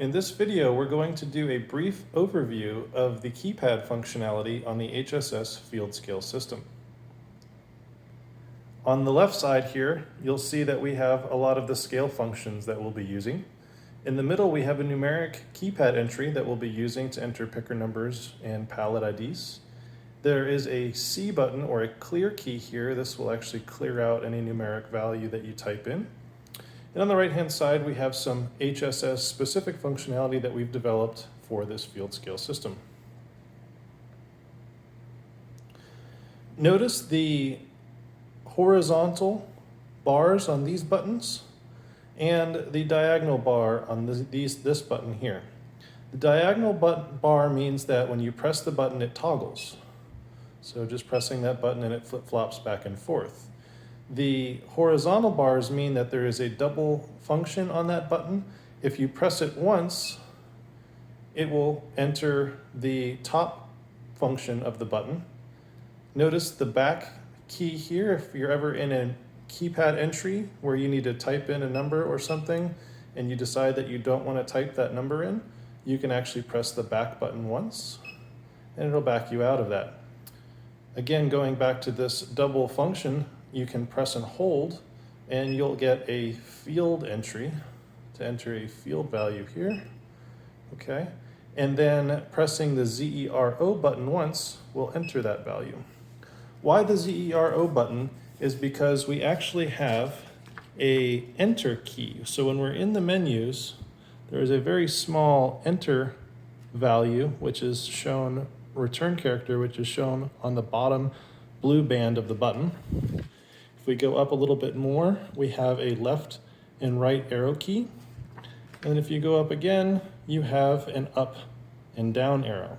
In this video, we're going to do a brief overview of the keypad functionality on the HSS field scale system. On the left side here, you'll see that we have a lot of the scale functions that we'll be using. In the middle, we have a numeric keypad entry that we'll be using to enter picker numbers and pallet IDs. There is a C button or a clear key here. This will actually clear out any numeric value that you type in. And on the right-hand side, we have some HSS specific functionality that we've developed for this field scale system. Notice the horizontal bars on these buttons and the diagonal bar on this button here. The diagonal bar means that when you press the button, it toggles. So just pressing that button and it flip-flops back and forth. The horizontal bars mean that there is a double function on that button. If you press it once, it will enter the top function of the button. Notice the back key here. If you're ever in a keypad entry where you need to type in a number or something and you decide that you don't want to type that number in, you can actually press the back button once and it'll back you out of that. Again, going back to this double function, you can press and hold and you'll get a field entry to enter a field value here. Okay, and then pressing the ZERO button once will enter that value. Why the ZERO button is because we actually have a enter key. So when we're in the menus, there is a very small enter value, which is shown, return character, which is shown on the bottom blue band of the button. If we go up a little bit more, we have a left and right arrow key. And if you go up again, you have an up and down arrow.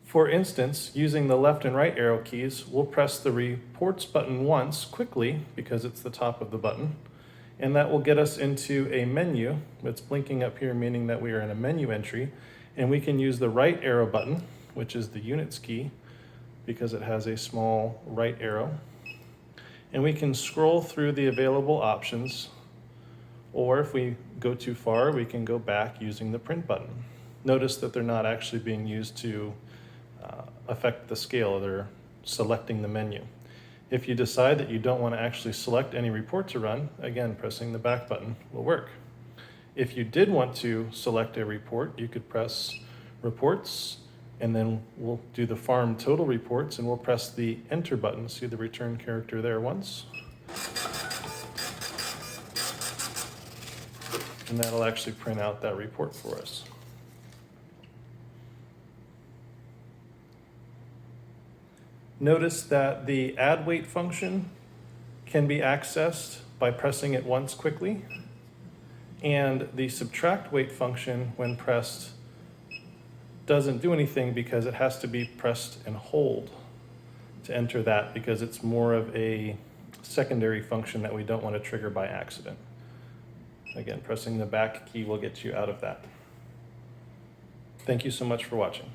For instance, using the left and right arrow keys, we'll press the reports button once quickly because it's the top of the button. And that will get us into a menu that's blinking up here, meaning that we are in a menu entry. And we can use the right arrow button, which is the units key, because it has a small right arrow. And we can scroll through the available options, or if we go too far, we can go back using the print button. Notice that they're not actually being used to affect the scale, they're selecting the menu. If you decide that you don't want to actually select any report to run, again, pressing the back button will work. If you did want to select a report, you could press reports, and then we'll do the farm total reports, and we'll press the enter button. See the return character there once. And that'll actually print out that report for us. Notice that the add weight function can be accessed by pressing it once quickly, and the subtract weight function, when pressed, doesn't do anything because it has to be pressed and hold to enter that, because it's more of a secondary function that we don't want to trigger by accident. Again, pressing the back key will get you out of that. Thank you so much for watching.